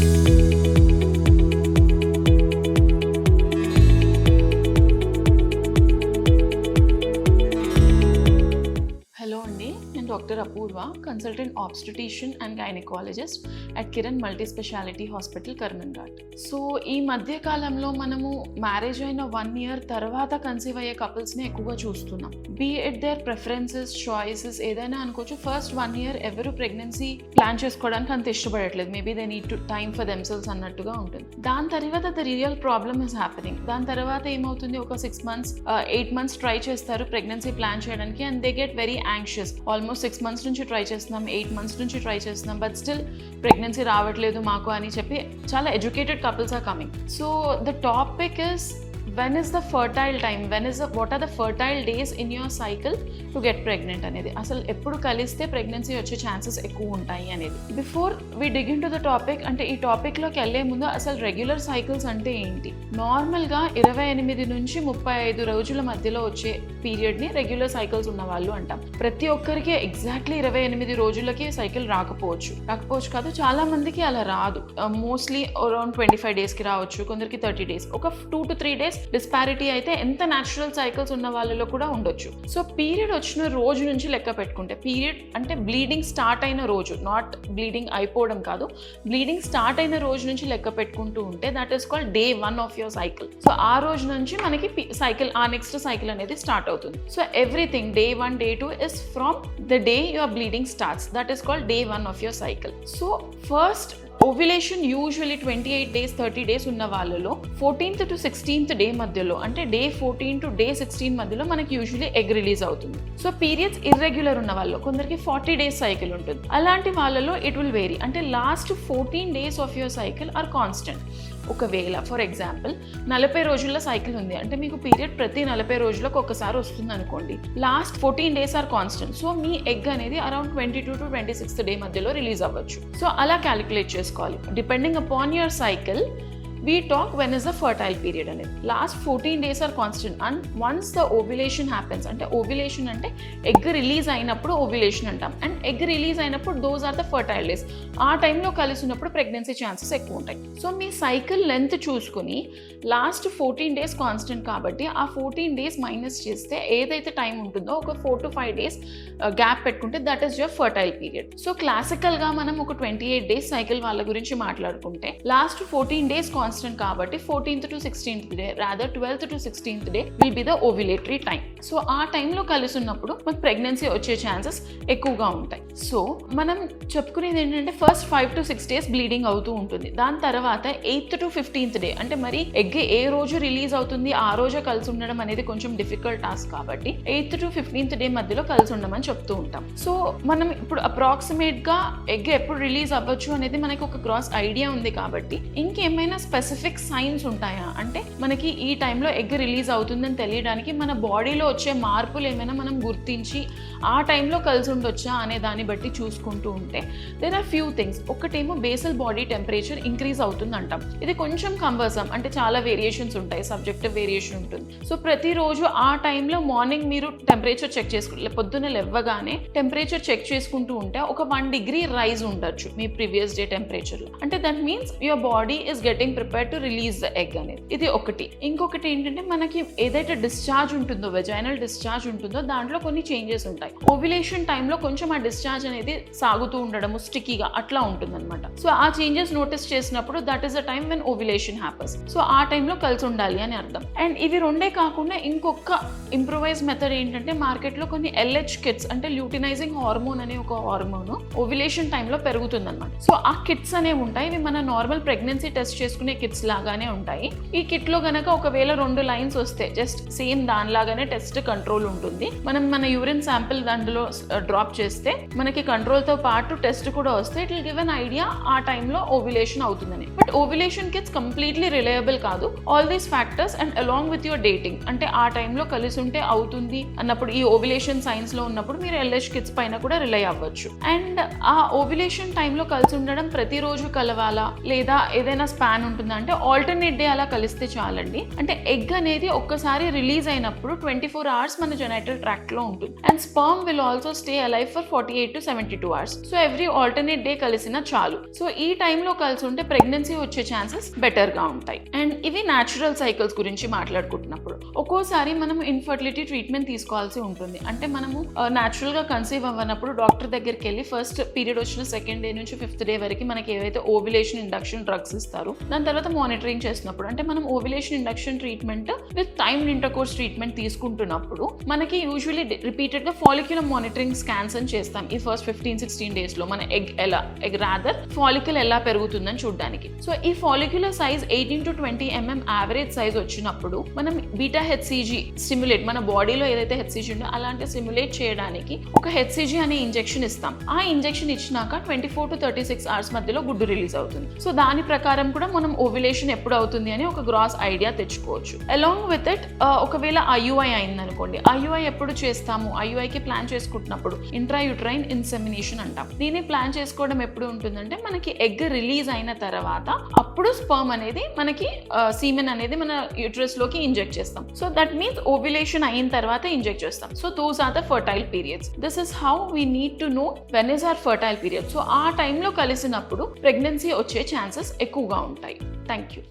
Hello అండి, నేను doctor Apoorva, consultant obstetrician and gynaecologist at Kiran multi speciality hospital, Karmanghat. So ఈ మధ్య కాలంలో మనము మ్యారేజ్ అయిన 1 year తర్వాత కన్సీవ్ అయ్యే కపుల్స్ని ఎక్కువగా చూస్తున్నాం. Be it their preferences, choices ఏదైనా అనుకోవచ్చు. ఫస్ట్ 1 year ఎవరు ప్రెగ్నెన్సీ ప్లాన్ చేసుకోవడానికి అంత ఇష్టపడట్లేదు. Maybe they need to time for themselves అన్నట్టుగా ఉంటుంది. దాని తర్వాత the real problem is happening. దాని తర్వాత ఏమవుతుంది, ఒక 6 months 8 months ట్రై చేస్తారు ప్రెగ్నెన్సీ ప్లాన్ చేయడానికి, and they get very anxious. Almost 6 months నుంచి ట్రై చేస్తున్నాం, 8 months నుంచి ట్రై చేస్తున్నాం, బట్ స్టిల్ ప్రెగ్నెన్సీ రావట్లేదు మాకు అని చెప్పి చాలా educated couples are coming. So the topic is when is the fertile time, what are the fertile days in your cycle to get pregnant అనేది, అసలు ఎప్పుడు కలిస్తే ప్రెగ్నెన్సీ వచ్చే ఛాన్సెస్ ఎక్కువ ఉంటాయి అనేది. Before we dig into the topic, అంటే ఈ టాపిక్లోకి వెళ్ళే ముందు అసలు రెగ్యులర్ సైకిల్స్ అంటే ఏంటి? నార్మల్గా 28 నుంచి 35 రోజుల మధ్యలో వచ్చే పీరియడ్ని రెగ్యులర్ సైకిల్స్ ఉన్న వాళ్ళు అంటాం. ప్రతి ఒక్కరికి ఎగ్జాక్ట్లీ 28 రోజులకి సైకిల్ రాకపోవచ్చు కాదు, చాలా మందికి అలా రాదు. మోస్ట్లీ అరౌండ్ 25 daysకి రావచ్చు, కొందరికి 30 days. ఒక 2 to 3 days డిస్పారిటీ అయితే ఎంత న్యాచురల్ సైకిల్స్ ఉన్న వాళ్ళలో కూడా ఉండొచ్చు. సో పీరియడ్ వచ్చిన రోజు నుంచి లెక్క పెట్టుకుంటే, పీరియడ్ అంటే బ్లీడింగ్ స్టార్ట్ అయిన రోజు, నాట్ బ్లీడింగ్ అయిపోవడం కాదు, బ్లీడింగ్ స్టార్ట్ అయిన రోజు నుంచి లెక్క పెట్టుకుంటూ ఉంటే that is called day 1 of your cycle. So ఆ రోజు నుంచి మనకి సైకిల్, ఆ నెక్స్ట్ సైకిల్ అనేది స్టార్ట్ అవుతుంది. So everything day 1 day 2 is from the day your bleeding starts. That is called day 1 of your cycle. So first ovulation usually 28 days 30 days ఉన్న వాళ్ళలో 14th to 16th day మధ్యలో, అంటే day 14 to day 16 మధ్యలో మనకి usually egg release అవుతుంది. So periods irregular ఉన్న వాళ్ళు, కొందరికి 40 days సైకిల్ ఉంటుంది. అలాంటి వాళ్ళలో ఇట్ విల్ వేరీ, అంటే last 14 days of your cycle are constant. ఒకవేళ ఫర్ ఎగ్జాంపుల్ 40 రోజుల సైకిల్ ఉంది అంటే మీకు పీరియడ్ ప్రతి 40 రోజులకు ఒకసారి వస్తుంది అనుకోండి. Last 14 days are constant. So మీ ఎగ్ అనేది అరౌండ్ 22 to 26th day మధ్యలో రిలీజ్ అవ్వచ్చు. సో అలా క్యాలిక్యులేట్ చేసుకోవాలి. Depending upon your cycle we talk when is the fertile period అనేది. Last 14 days are constant, and once the ovulation happens, అంటే ovulation అంటే egg release అయినప్పుడు ovulation అంటాం, and egg release అయినప్పుడు those are the fertile days. ఆ టైంలో కలిసి ఉన్నప్పుడు ప్రెగ్నెన్సీ ఛాన్సెస్ ఎక్కువ ఉంటాయి. సో మీ సైకిల్ లెంత్ చూసుకుని లాస్ట్ 14 days కాన్స్టెంట్ కాబట్టి ఆ 14 days మైనస్ చేస్తే ఏదైతే టైం ఉంటుందో ఒక 4 to 5 days గ్యాప్ పెట్టుకుంటే that is your fertile period. So క్లాసికల్గా మనం ఒక 28 days సైకిల్ వాళ్ళ గురించి మాట్లాడుకుంటే లాస్ట్ 14 days కాన్స్టెంట్ కాబట్టి 14th to 16th day, rather 12th to 16th day will be the ovulatory time. So ఆ టైంలో కలిసి ఉన్నప్పుడు మనకు ప్రెగ్నెన్సీ వచ్చే ఛాన్సెస్ ఎక్కువగా ఉంటాయి. సో మనం చెప్పుకునేది ఏంటంటే ఫస్ట్ 5 to 6 days బ్లీడింగ్ అవుతూ ఉంటుంది. దాని తర్వాత 8th to 15th day, అంటే మరి ఎగ్ ఏ రోజు రిలీజ్ అవుతుంది ఆ రోజే కలిసి ఉండడం అనేది కొంచెం డిఫికల్ట్ టాస్క్ కాబట్టి 8th to 15th day మధ్యలో కలిసి ఉండమని చెప్తూ ఉంటాం. సో మనం ఇప్పుడు అప్రాక్సిమేట్ గా ఎగ్ ఎప్పుడు రిలీజ్ అవ్వచ్చు అనేది మనకి ఒక గ్రాస్ ఐడియా ఉంది కాబట్టి ఇంకేమైనా స్పెసిఫిక్ సైన్స్ ఉంటాయా అంటే మనకి ఈ టైంలో ఎగ్ రిలీజ్ అవుతుందని తెలియడానికి మన బాడీలో వచ్చే మార్పులు ఏమైనా మనం గుర్తించి ఆ టైంలో కలిసి ఉండొచ్చా అనే దాన్ని బట్టి చూసుకుంటూ ఉంటే దేర్ ఆర్ ఫ్యూ థింగ్స్. ఒకటేమో బేసల్ బాడీ టెంపరేచర్ ఇంక్రీజ్ అవుతుంది అంటాం. ఇది కొంచెం కంబర్సమ్, అంటే చాలా వేరియేషన్స్ ఉంటాయి, సబ్జెక్టివ్ వేరియేషన్ ఉంటుంది. సో ప్రతిరోజు ఆ టైంలో మార్నింగ్ మీరు టెంపరేచర్ చెక్ చేసుకుంటే, పొద్దున్న లేవగానే టెంపరేచర్ చెక్ చేసుకుంటూ ఉంటే ఒక 1 degree రైజ్ ఉండొచ్చు మీ ప్రీవియస్ డే టెంపరేచర్లో, అంటే that means your body is getting prepared to release the egg అనేది. ఇది ఒకటి. ఇంకొకటి ఏంటంటే మనకి ఏదైతే డిశ్చార్జ్ ఉంటుందో, వెజైనల్ డిశ్చార్జ్ ఉంటుందో దాంట్లో కొన్ని చేంజెస్ ఉంటాయి. ఓవ్యులేషన్ టైంలో కొంచెం ఆ డిశ్చార్జ్ అనేది సాగుతూ ఉండడము, స్టిక్కీగా అట్లా ఉంటుంది అనమాట. సో ఆ చేంజెస్ నోటీస్ చేసినప్పుడు that is the time when ovulation happens. So ఆ టైంలో కలిసి ఉండాలి అని అర్థం. అండ్ ఇవి రెండే కాకుండా ఇంకొక ఇంప్రూవైజ్ మెథడ్ ఏంటంటే మార్కెట్లో కొన్ని LH కిట్స్, అంటే ల్యూటినైజింగ్ హార్మోన్ అనే ఒక హార్మోన్ ఓవ్యులేషన్ టైంలో పెరుగుతుంది అనమాట. సో ఆ కిట్స్ అనేవి ఉంటాయి. ఇవి మన నార్మల్ ప్రెగ్నెన్సీ టెస్ట్ చేసుకునే కిట్స్ లాగానే ఉంటాయి. ఈ కిట్ లో గనక ఒకవేళ 2 lines వస్తే జస్ట్ సేమ్ దానిలాగానే టెస్ట్ కంట్రోల్ ఉంటుంది. మనం మన యూరిన్ శాంపిల్ దాంట్లో డ్రాప్ చేస్తే మనకి కంట్రోల్ తో పాటు టెస్ట్ కూడా వస్తే it will give an idea ఆ టైంలో ఓవ్యులేషన్ అవుతుందని. But ovulation kits completely reliable కాదు. All these factors and along with your dating, అంటే ఆ టైంలో కలిసి ఉంటే అవుతుంది అన్నప్పుడు, ఈ ఓవ్యులేషన్ సైన్స్ లో ఉన్నప్పుడు మీరు LH కిట్స్ పైన కూడా రిలై అవ్వచ్చు. అండ్ ఆ ఓవ్యులేషన్ టైంలో కలిసి ఉండడం ప్రతిరోజు కలవాలా లేదా ఏదైనా స్పాన్ ఉంటుంది ఉంటుందా అంటే ఆల్టర్నేట్ డే అలా కలిస్తే చాలండి. అంటే ఎగ్ అనేది ఒక్కసారి రిలీజ్ అయినప్పుడు 24 hours మన జెనైటల్ ట్రాక్ట్ లో ఉంటుంది. And sperm will also stay alive for 48 to 72 hours. So every alternate day కలిసినా చాలు. సో ఈ టైంలో కలిసి ఉంటే ప్రెగ్నెన్సీ వచ్చే ఛాన్సెస్ బెటర్ గా ఉంటాయి. అండ్ ఇవి న్యాచురల్ సైకిల్స్ గురించి మాట్లాడుకుంటున్నప్పుడు ఒక్కోసారి మనం ఇన్ఫర్టిలిటీ ట్రీట్మెంట్ తీసుకోవాల్సి ఉంటుంది. అంటే మనము న్యాచురల్ గా కన్సీవ్ అవ్వనప్పుడు డాక్టర్ దగ్గరికి వెళ్ళి ఫస్ట్ పీరియడ్ వచ్చిన సెకండ్ డే నుంచి 5th డే వరకు మనకి ఏవైతే ఓవ్యులేషన్ ఇండక్షన్ డ్రగ్స్ ఇస్తారు, దాని తర్వాత మానిటరింగ్ చేస్తున్నప్పుడు అంటే మనం ovulation induction treatment with timed intercourse treatment తీసుకుంటున్నప్పుడు మనకి యూజువల్లీ రిపీటెడ్ గా ఫాలిక్యులర్ మానిటరింగ్ స్కాన్స్ అని చేస్తాం. ఈ ఫస్ట్ 15-16 days లో మన ఎగ్ రాదర్ ఫాలికల్ ఎలా పెరుగుతుందని చూడడానికి. సో ఈ follicular size 18 to 20 mm average size వచ్చినప్పుడు మనం బీటా హెచ్సిజీ స్టిమ్యులేట్, మన బాడీలో ఏదైతే హెచ్సిజీ ఉందో అలాంటి స్టిమ్యులేట్ చేయడానికి ఒక హెచ్సిజీ అనే ఇంజెక్షన్ ఇస్తాం. ఆ ఇంజెక్షన్ ఇచ్చినాక 24 to 36 hours మధ్యలో గుడ్డు రిలీజ్ అవుతుంది. సో దాని ప్రకారం కూడా మనం ఓవ్యులేషన్ ఎప్పుడు అవుతుంది అని ఒక గ్రాస్ ఐడియా తెచ్చుకోవచ్చు. అలాంగ్ విత్ ఇట్ ఒకవేళ ఐయుఐ అయింది అనుకోండి, ఐయుఐ ఎప్పుడు చేస్తాము, ఐయుఐకి ప్లాన్ చేసుకుంటున్నప్పుడు ఇంట్రాయూట్రైన్ ఇన్సెమినేషన్ అంటాం. దీన్ని ప్లాన్ చేసుకోవడం ఎప్పుడు ఉంటుందంటే మనకి ఎగ్ రిలీజ్ అయిన తర్వాత అప్పుడు స్పర్మ్ అనేది మనకి సీమెన్ అనేది మన యూట్రస్ లోకి ఇంజెక్ట్ చేస్తాం. సో దట్ మీన్స్ ఓవ్యులేషన్ అయిన తర్వాత ఇంజెక్ట్ చేస్తాం. So those are the fertile periods. This is how we need to know when is our fertile period. So ఆ టైంలో కలిసినప్పుడు ప్రెగ్నెన్సీ వచ్చే ఛాన్సెస్ ఎక్కువగా ఉంటాయి. Thank you.